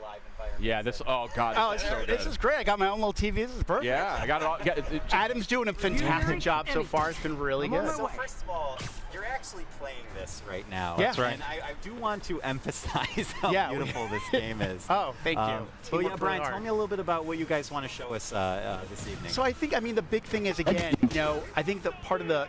live environment. Yeah, this. Oh God. Oh, this is so good. this is great. I got my own little TV. This is perfect. Yeah, I got it all. Adam's doing a fantastic job so far. It's been really good. So first of all, you're actually playing this right now. Yeah. That's right. And I do want to emphasize how beautiful this game is. Oh, thank you. But yeah, Brian, tell me a little bit about what you guys want to show us this evening. So I think, I mean, the big thing is, again, you know, I think that part of the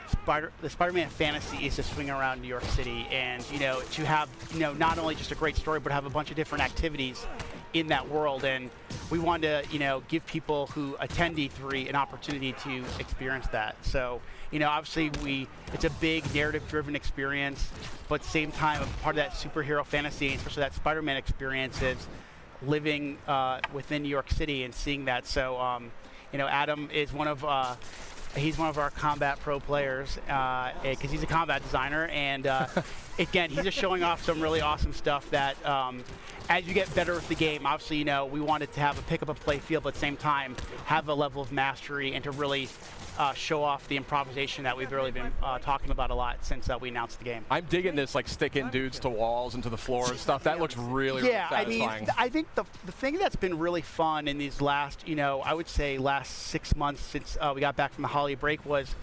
Spider-Man fantasy is to swing around New York City and, you know, to have, you know, not only just a great story, but have a bunch of different activities in that world. And we want to, you know, give people who attend E3 an opportunity to experience that. So, you know, obviously it's a big narrative-driven experience, but at the same time, part of that superhero fantasy, especially that Spider-Man experience, is living within New York City and seeing that. So, you know, Adam is he's one of our combat pro players because he's a combat designer, and again, he's just showing off some really awesome stuff that as you get better with the game, obviously, you know, we wanted to have a pick up and play feel, but at the same time have a level of mastery and to really show off the improvisation that we've really been talking about a lot since we announced the game. I'm digging this, like sticking dudes to walls and to the floor and stuff. That looks really, really satisfying. I mean, I think the thing that's been really fun in these last, you know, I would say last 6 months since we got back from the holiday break was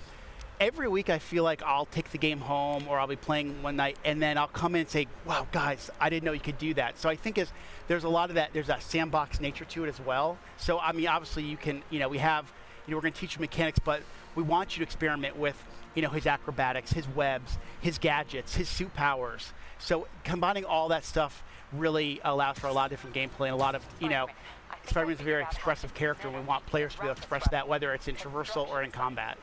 every week I feel like I'll take the game home or I'll be playing one night and then I'll come in and say, wow, guys, I didn't know you could do that. So I think there's a lot of that, there's that sandbox nature to it as well. So, I mean, obviously you can, you know, we're going to teach you mechanics, but we want you to experiment with, you know, his acrobatics, his webs, his gadgets, his suit powers. So combining all that stuff really allows for a lot of different gameplay and a lot of, you know, Spider-Man's a very expressive character, and we want players to be able to express that, whether it's in traversal or in combat.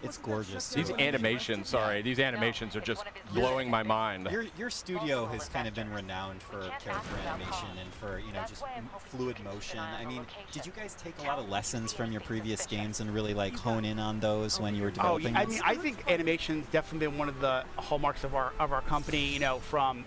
It's gorgeous. These animations, these animations are just blowing my mind. Your studio has kind of been renowned for character animation and for, you know, just fluid motion. I mean, did you guys take a lot of lessons from your previous games and really like hone in on those when you were developing? I mean, I think animation's definitely been one of the hallmarks of our company. You know, from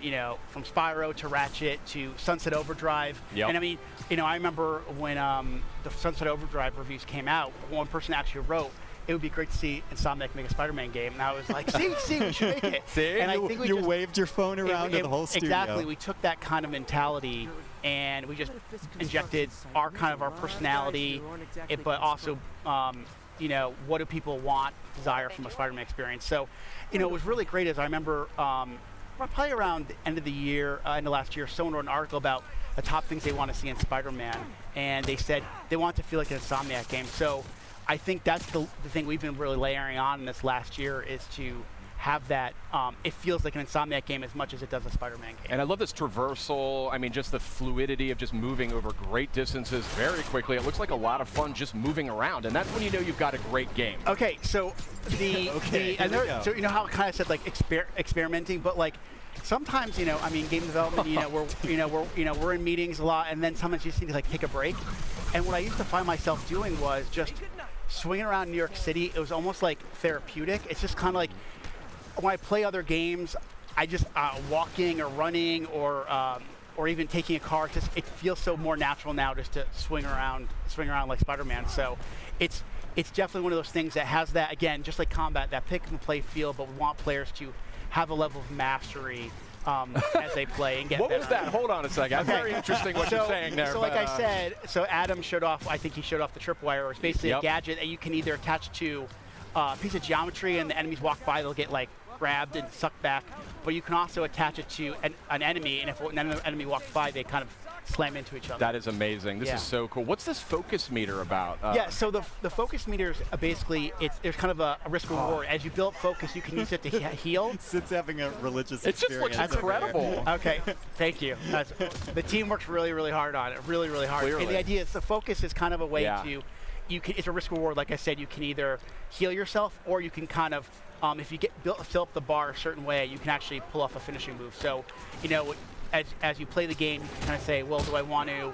Spyro to Ratchet to Sunset Overdrive. Yep. And I mean, you know, I remember when the Sunset Overdrive reviews came out, one person actually wrote, it would be great to see Insomniac make a Spider-Man game. And I was like, see, we should make it. See, and you waved your phone around to the whole studio. Exactly. We took that kind of mentality and we just injected our personality, but also, you know, what do people want, desire from a Spider-Man experience. So, you know, what was really great is I remember probably around the end of the year, end of last year, someone wrote an article about the top things they want to see in Spider-Man. And they said they want to feel like an Insomniac game. So I think that's the thing we've been really layering on in this last year is to have that, it feels like an Insomniac game as much as it does a Spider-Man game. And I love this traversal, I mean, just the fluidity of just moving over great distances very quickly. It looks like a lot of fun just moving around, and that's when you know you've got a great game. Okay, so so you know how I kind of said like experimenting, but like sometimes, you know, I mean, game development, we're in meetings a lot, and then sometimes you just need to like take a break. And what I used to find myself doing was just swinging around New York City. It was almost like therapeutic. It's just kind of like when I play other games, I just walking or running or even taking a car. It feels so more natural now just to swing around like Spider-Man. So it's definitely one of those things that has that, again, just like combat, that pick and play feel, but we want players to have a level of mastery as they play and get What better. was that? Hold on a second. Okay. Very interesting what you're saying there. So like I said, so Adam showed off, I think he showed off the tripwire, or it's basically a gadget that you can either attach to a piece of geometry and the enemies walk by, they'll get like grabbed and sucked back, but you can also attach it to an enemy, and if an enemy walks by, they kind of slam into each other. That is amazing. This is so cool. What's this focus meter about? Yeah, so the focus meter is basically, there's kind of a risk reward. As you build focus, you can use it to heal. Sid's having a religious experience. It just looks incredible. Okay, thank you. The team works really, really hard on it, really, really hard. Clearly. And the idea is the focus is kind of a way to, it's a risk reward. Like I said, you can either heal yourself or you can kind of, if you fill up the bar a certain way, you can actually pull off a finishing move. So, you know, as you play the game, you can kind of say, well, do I want to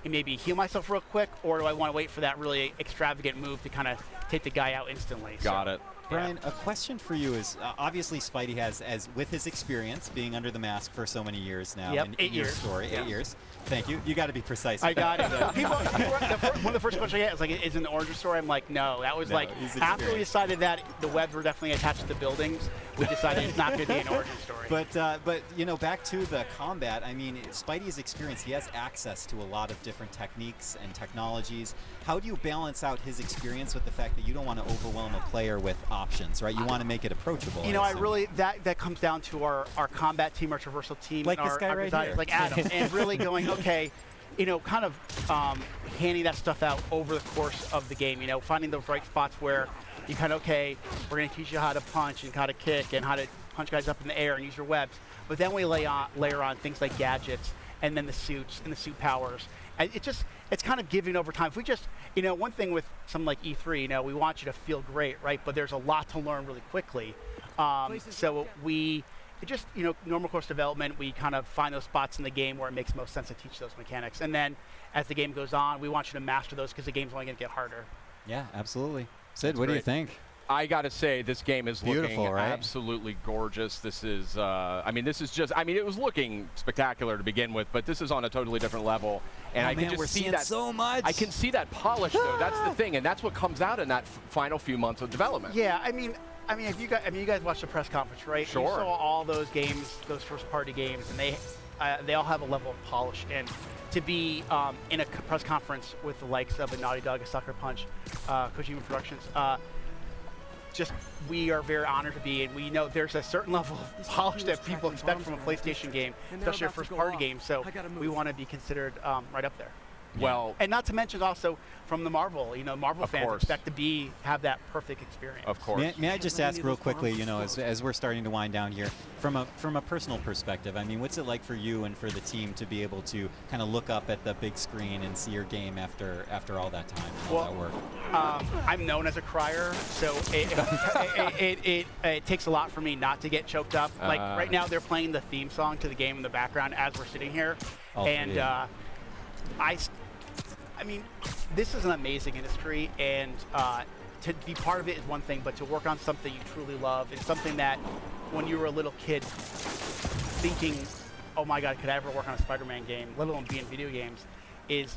maybe heal myself real quick, or do I want to wait for that really extravagant move to kind of take the guy out instantly? Got it. Brian, a question for you is, obviously Spidey has, with his experience being under the mask for so many years now, in 8 years. Story, 8 years, Thank you. You got to be precise. I got it. One of the first questions I get is like, is it an origin story? I'm like, no. That was like, after we decided that the webs were definitely attached to the buildings, we decided it's not going to be an origin story. But you know, back to the combat, I mean, Spidey's experience, he has access to a lot of different techniques and technologies. How do you balance out his experience with the fact that you don't want to overwhelm a player with options, right? You want to make it approachable. You know, I really, that comes down to our combat team, our traversal team. Like and this guy right designers, here. like Adam, and really going, okay, you know, kind of handing that stuff out over the course of the game, you know, finding those right spots where you kind of, okay, we're going to teach you how to punch and how to kick and how to punch guys up in the air and use your webs. But then we layer on things like gadgets and then the suits and the suit powers. And it's kind of giving over time. If we just, you know, one thing with something like E3, you know, we want you to feel great, right? But there's a lot to learn really quickly. So just, you know, normal course development, we kind of find those spots in the game where it makes most sense to teach those mechanics. And then as the game goes on, we want you to master those because the game's only going to get harder. Yeah, absolutely. Sid, That's what do you great. think? I got to say, this game is Beautiful, looking right? absolutely gorgeous. This is, I mean, it was looking spectacular to begin with, but this is on a totally different level. And I can just we're see seeing that so much. I can see that polish, though. That's the thing, and that's what comes out in that final few months of development. Yeah, I mean, if you guys watched the press conference, right? Sure. You saw all those games, those first-party games, and they all have a level of polish. And to be in a press conference with the likes of a Naughty Dog, a Sucker Punch, Kojima Productions, we are very honored to be, and we know there's a certain level of polish that people expect from a PlayStation game, especially a first-party game. So we want to be considered right up there. Well, And not to mention also from the Marvel, you know, Marvel Of fans course. expect to have that perfect experience. of course. May I just ask real quickly, you know, as we're starting to wind down here, from a personal perspective, I mean, what's it like for you and for the team to be able to kind of look up at the big screen and see your game after all that time, all that work? I'm known as a crier, so it takes a lot for me not to get choked up. Like right now, they're playing the theme song to the game in the background as we're sitting here, and I mean, this is an amazing industry, and to be part of it is one thing, but to work on something you truly love is something that when you were a little kid thinking, oh my God, could I ever work on a Spider-Man game, let alone be in video games, is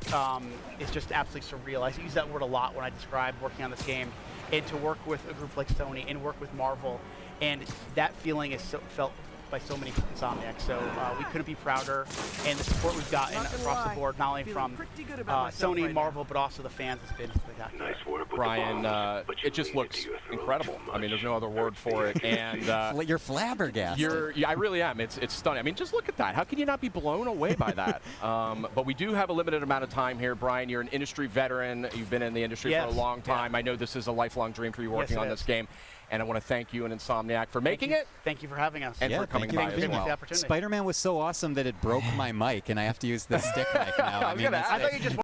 just absolutely surreal. I use that word a lot when I describe working on this game, and to work with a group like Sony and work with Marvel, and that feeling is felt by so many Insomniacs. So we couldn't be prouder, and the support we've gotten across the board, not only from Sony, Marvel, but also the fans, has been spectacular. Nice work with Brian, the bombs, but it just looks incredible. I mean, there's no other word for it. And You're flabbergasted. I really am. It's stunning. I mean, just look at that. How can you not be blown away by that? But we do have a limited amount of time here. Brian, you're an industry veteran. You've been in the industry for a long time. I know this is a lifelong dream for you working on this game. And I want to thank you and Insomniac for making it. Thank you for having us. And for coming by as well. Spider-Man was so awesome that it broke my mic, and I have to use the stick mic now. I thought you just